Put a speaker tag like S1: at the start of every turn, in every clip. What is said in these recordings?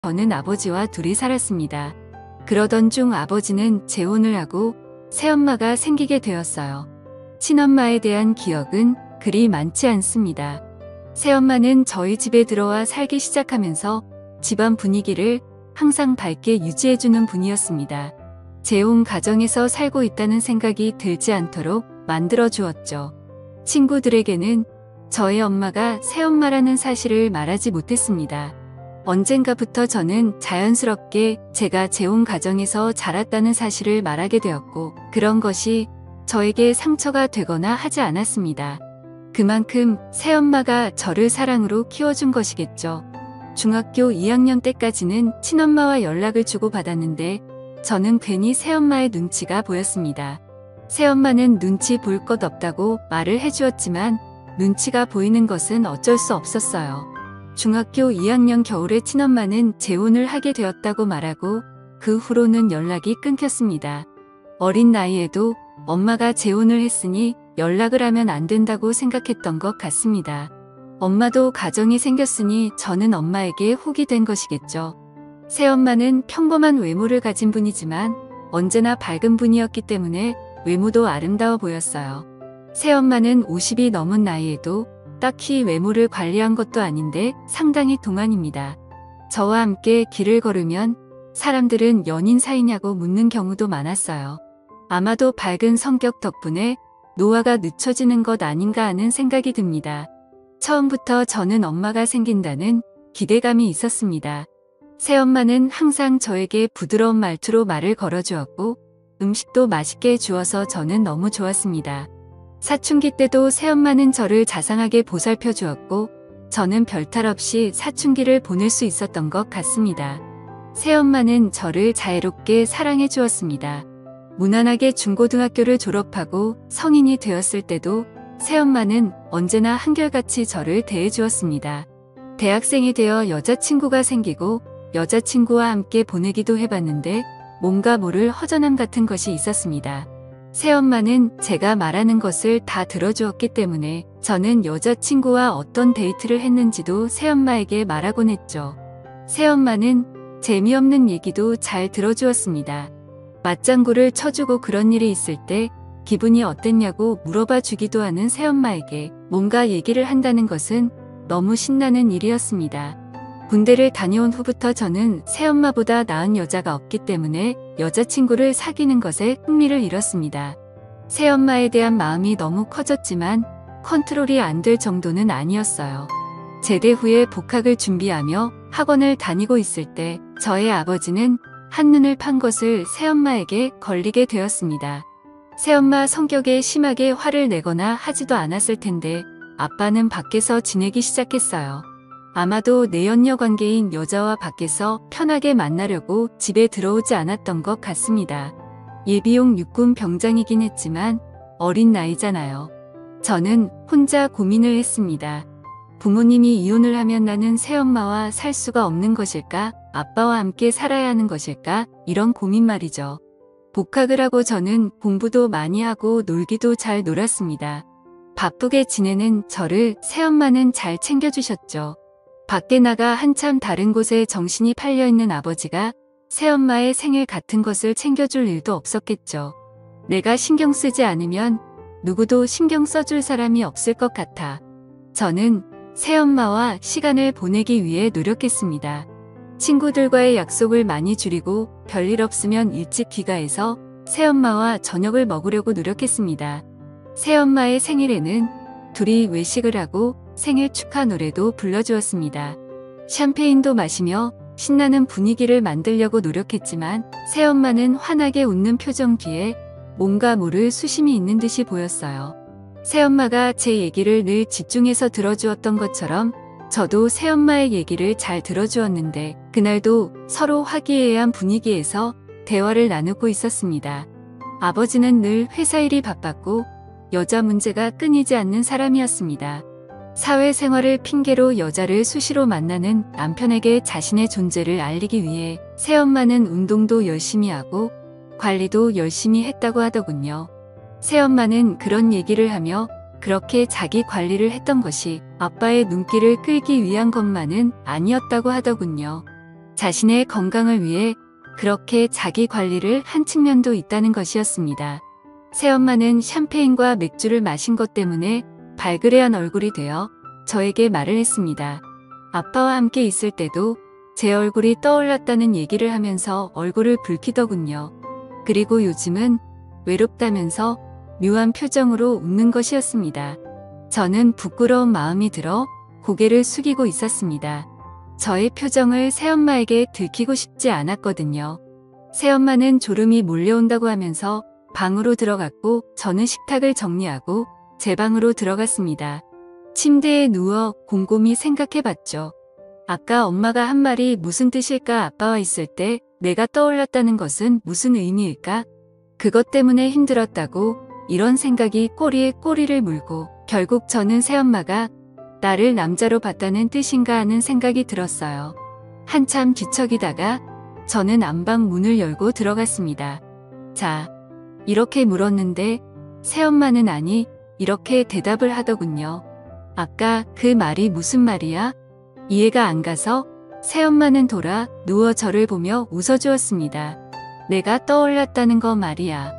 S1: 저는 아버지와 둘이 살았습니다. 그러던 중 아버지는 재혼을 하고 새엄마가 생기게 되었어요. 친엄마에 대한 기억은 그리 많지 않습니다. 새엄마는 저희 집에 들어와 살기 시작하면서 집안 분위기를 항상 밝게 유지해주는 분이었습니다. 재혼 가정에서 살고 있다는 생각이 들지 않도록 만들어 주었죠. 친구들에게는 저의 엄마가 새엄마라는 사실을 말하지 못했습니다. 언젠가부터 저는 자연스럽게 제가 재혼 가정에서 자랐다는 사실을 말하게 되었고, 그런 것이 저에게 상처가 되거나 하지 않았습니다. 그만큼 새엄마가 저를 사랑으로 키워준 것이겠죠. 중학교 2학년 때까지는 친엄마와 연락을 주고받았는데 저는 괜히 새엄마의 눈치가 보였습니다. 새엄마는 눈치 볼 것 없다고 말을 해주었지만 눈치가 보이는 것은 어쩔 수 없었어요. 중학교 2학년 겨울에 친엄마는 재혼을 하게 되었다고 말하고 그 후로는 연락이 끊겼습니다. 어린 나이에도 엄마가 재혼을 했으니 연락을 하면 안 된다고 생각했던 것 같습니다. 엄마도 가정이 생겼으니 저는 엄마에게 혹이 된 것이겠죠. 새엄마는 평범한 외모를 가진 분이지만 언제나 밝은 분이었기 때문에 외모도 아름다워 보였어요. 새엄마는 50이 넘은 나이에도 딱히 외모를 관리한 것도 아닌데 상당히 동안입니다. 저와 함께 길을 걸으면 사람들은 연인 사이냐고 묻는 경우도 많았어요. 아마도 밝은 성격 덕분에 노화가 늦춰지는 것 아닌가 하는 생각이 듭니다. 처음부터 저는 엄마가 생긴다는 기대감이 있었습니다. 새엄마는 항상 저에게 부드러운 말투로 말을 걸어주었고 음식도 맛있게 해주어서 저는 너무 좋았습니다. 사춘기 때도 새엄마는 저를 자상하게 보살펴 주었고 저는 별탈 없이 사춘기를 보낼 수 있었던 것 같습니다. 새엄마는 저를 자애롭게 사랑해 주었습니다. 무난하게 중고등학교를 졸업하고 성인이 되었을 때도 새엄마는 언제나 한결같이 저를 대해 주었습니다. 대학생이 되어 여자친구가 생기고 여자친구와 함께 보내기도 해봤는데 뭔가 모를 허전함 같은 것이 있었습니다. 새엄마는 제가 말하는 것을 다 들어주었기 때문에 저는 여자친구와 어떤 데이트를 했는지도 새엄마에게 말하곤 했죠. 새엄마는 재미없는 얘기도 잘 들어주었습니다. 맞장구를 쳐주고 그런 일이 있을 때 기분이 어땠냐고 물어봐 주기도 하는 새엄마에게 뭔가 얘기를 한다는 것은 너무 신나는 일이었습니다. 군대를 다녀온 후부터 저는 새엄마보다 나은 여자가 없기 때문에 여자친구를 사귀는 것에 흥미를 잃었습니다. 새엄마에 대한 마음이 너무 커졌지만 컨트롤이 안 될 정도는 아니었어요. 제대 후에 복학을 준비하며 학원을 다니고 있을 때 저의 아버지는 한눈을 판 것을 새엄마에게 걸리게 되었습니다. 새엄마 성격에 심하게 화를 내거나 하지도 않았을 텐데 아빠는 밖에서 지내기 시작했어요. 아마도 내연녀 관계인 여자와 밖에서 편하게 만나려고 집에 들어오지 않았던 것 같습니다. 예비용 육군 병장이긴 했지만 어린 나이잖아요. 저는 혼자 고민을 했습니다. 부모님이 이혼을 하면 나는 새엄마와 살 수가 없는 것일까? 아빠와 함께 살아야 하는 것일까? 이런 고민 말이죠. 복학을 하고 저는 공부도 많이 하고 놀기도 잘 놀았습니다. 바쁘게 지내는 저를 새엄마는 잘 챙겨주셨죠. 밖에 나가 한참 다른 곳에 정신이 팔려있는 아버지가 새엄마의 생일 같은 것을 챙겨줄 일도 없었겠죠. 내가 신경 쓰지 않으면 누구도 신경 써줄 사람이 없을 것 같아. 저는 새엄마와 시간을 보내기 위해 노력했습니다. 친구들과의 약속을 많이 줄이고 별일 없으면 일찍 귀가해서 새엄마와 저녁을 먹으려고 노력했습니다. 새엄마의 생일에는 둘이 외식을 하고 생일 축하 노래도 불러주었습니다. 샴페인도 마시며 신나는 분위기를 만들려고 노력했지만 새엄마는 환하게 웃는 표정 뒤에 뭔가 모를 수심이 있는 듯이 보였어요. 새엄마가 제 얘기를 늘 집중해서 들어주었던 것처럼 저도 새엄마의 얘기를 잘 들어주었는데 그날도 서로 화기애애한 분위기에서 대화를 나누고 있었습니다. 아버지는 늘 회사 일이 바빴고 여자 문제가 끊이지 않는 사람이었습니다. 사회생활을 핑계로 여자를 수시로 만나는 남편에게 자신의 존재를 알리기 위해 새엄마는 운동도 열심히 하고 관리도 열심히 했다고 하더군요. 새엄마는 그런 얘기를 하며 그렇게 자기 관리를 했던 것이 아빠의 눈길을 끌기 위한 것만은 아니었다고 하더군요. 자신의 건강을 위해 그렇게 자기 관리를 한 측면도 있다는 것이었습니다. 새엄마는 샴페인과 맥주를 마신 것 때문에 발그레한 얼굴이 되어 저에게 말을 했습니다. 아빠와 함께 있을 때도 제 얼굴이 떠올랐다는 얘기를 하면서 얼굴을 붉히더군요. 그리고 요즘은 외롭다면서 묘한 표정으로 웃는 것이었습니다. 저는 부끄러운 마음이 들어 고개를 숙이고 있었습니다. 저의 표정을 새엄마에게 들키고 싶지 않았거든요. 새엄마는 졸음이 몰려온다고 하면서 방으로 들어갔고 저는 식탁을 정리하고 제 방으로 들어갔습니다. 침대에 누워 곰곰이 생각해봤죠. 아까 엄마가 한 말이 무슨 뜻일까? 아빠와 있을 때 내가 떠올랐다는 것은 무슨 의미일까? 그것 때문에 힘들었다고 이런 생각이 꼬리에 꼬리를 물고 결국 저는 새엄마가 나를 남자로 봤다는 뜻인가 하는 생각이 들었어요. 한참 뒤척이다가 저는 안방 문을 열고 들어갔습니다. 자, 이렇게 물었는데 새엄마는 아니, 이렇게 대답을 하더군요. 아까 그 말이 무슨 말이야? 이해가 안 가서 새엄마는 돌아 누워 저를 보며 웃어주었습니다. 내가 떠올랐다는 거 말이야.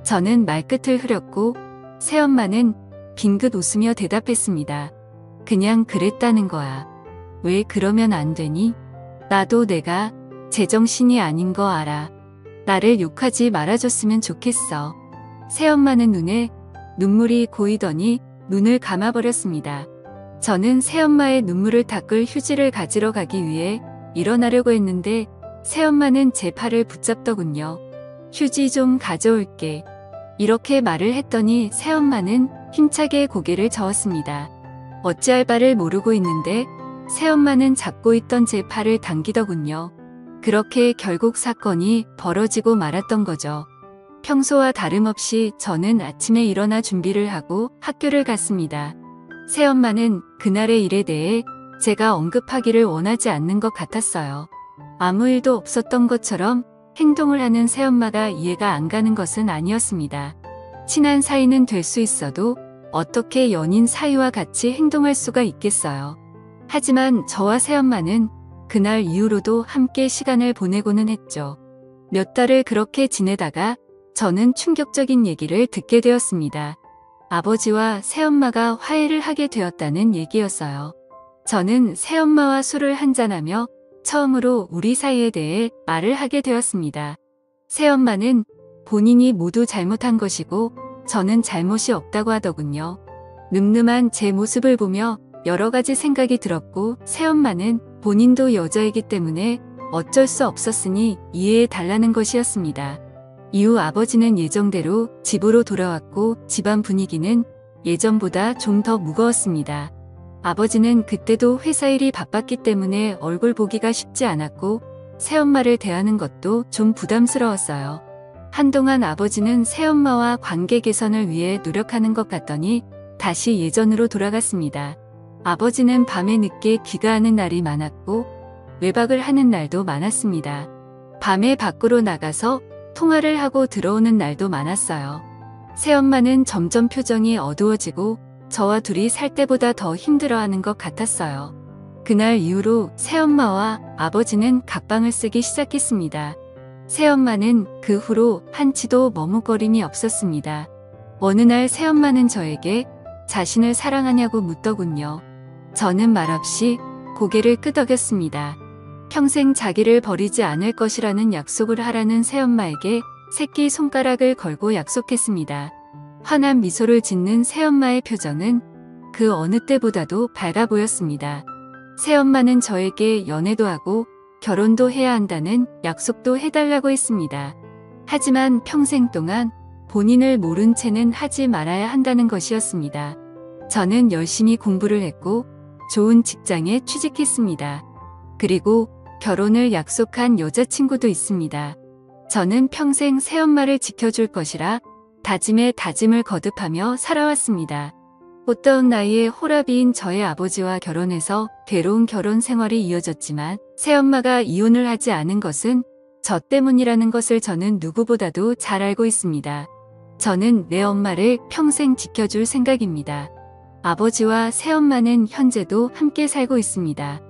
S1: 저는 말끝을 흐렸고 새엄마는 빙긋 웃으며 대답했습니다. 그냥 그랬다는 거야. 왜 그러면 안 되니? 나도 내가 제정신이 아닌 거 알아. 나를 욕하지 말아줬으면 좋겠어. 새엄마는 눈에 눈물이 고이더니 눈을 감아버렸습니다. 저는 새엄마의 눈물을 닦을 휴지를 가지러 가기 위해 일어나려고 했는데 새엄마는 제 팔을 붙잡더군요. 휴지 좀 가져올게. 이렇게 말을 했더니 새엄마는 힘차게 고개를 저었습니다. 어찌할 바를 모르고 있는데 새엄마는 잡고 있던 제 팔을 당기더군요. 그렇게 결국 사건이 벌어지고 말았던 거죠. 평소와 다름없이 저는 아침에 일어나 준비를 하고 학교를 갔습니다. 새엄마는 그날의 일에 대해 제가 언급하기를 원하지 않는 것 같았어요. 아무 일도 없었던 것처럼 행동을 하는 새엄마가 이해가 안 가는 것은 아니었습니다. 친한 사이는 될 수 있어도 어떻게 연인 사이와 같이 행동할 수가 있겠어요. 하지만 저와 새엄마는 그날 이후로도 함께 시간을 보내고는 했죠. 몇 달을 그렇게 지내다가 저는 충격적인 얘기를 듣게 되었습니다. 아버지와 새엄마가 화해를 하게 되었다는 얘기였어요. 저는 새엄마와 술을 한잔하며 처음으로 우리 사이에 대해 말을 하게 되었습니다. 새엄마는 본인이 모두 잘못한 것이고 저는 잘못이 없다고 하더군요. 늠름한 제 모습을 보며 여러 가지 생각이 들었고 새엄마는 본인도 여자이기 때문에 어쩔 수 없었으니 이해해 달라는 것이었습니다. 이후 아버지는 예정대로 집으로 돌아왔고 집안 분위기는 예전보다 좀 더 무거웠습니다. 아버지는 그때도 회사 일이 바빴기 때문에 얼굴 보기가 쉽지 않았고 새엄마를 대하는 것도 좀 부담스러웠어요. 한동안 아버지는 새엄마와 관계 개선을 위해 노력하는 것 같더니 다시 예전으로 돌아갔습니다. 아버지는 밤에 늦게 귀가하는 날이 많았고 외박을 하는 날도 많았습니다. 밤에 밖으로 나가서 통화를 하고 들어오는 날도 많았어요. 새엄마는 점점 표정이 어두워지고 저와 둘이 살 때보다 더 힘들어하는 것 같았어요. 그날 이후로 새엄마와 아버지는 각방을 쓰기 시작했습니다. 새엄마는 그 후로 한치도 머뭇거림이 없었습니다. 어느 날 새엄마는 저에게 자신을 사랑하냐고 묻더군요. 저는 말없이 고개를 끄덕였습니다. 평생 자기를 버리지 않을 것이라는 약속을 하라는 새엄마에게 새끼 손가락을 걸고 약속했습니다. 환한 미소를 짓는 새엄마의 표정은 그 어느 때보다도 밝아 보였습니다. 새엄마는 저에게 연애도 하고 결혼도 해야 한다는 약속도 해달라고 했습니다. 하지만 평생 동안 본인을 모른 채는 하지 말아야 한다는 것이었습니다. 저는 열심히 공부를 했고 좋은 직장에 취직했습니다. 그리고 결혼을 약속한 여자친구도 있습니다. 저는 평생 새엄마를 지켜줄 것이라 다짐에 다짐을 거듭하며 살아왔습니다. 못다운 나이에 호라비인 저의 아버지와 결혼해서 괴로운 결혼 생활이 이어졌지만 새엄마가 이혼을 하지 않은 것은 저 때문이라는 것을 저는 누구보다도 잘 알고 있습니다. 저는 내 엄마를 평생 지켜줄 생각입니다. 아버지와 새엄마는 현재도 함께 살고 있습니다.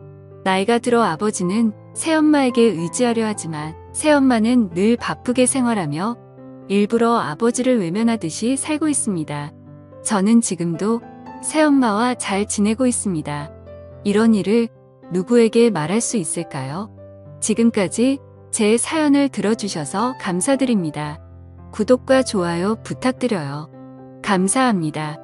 S1: 나이가 들어 아버지는 새엄마에게 의지하려 하지만 새엄마는 늘 바쁘게 생활하며 일부러 아버지를 외면하듯이 살고 있습니다. 저는 지금도 새엄마와 잘 지내고 있습니다. 이런 일을 누구에게 말할 수 있을까요? 지금까지 제 사연을 들어주셔서 감사드립니다. 구독과 좋아요 부탁드려요. 감사합니다.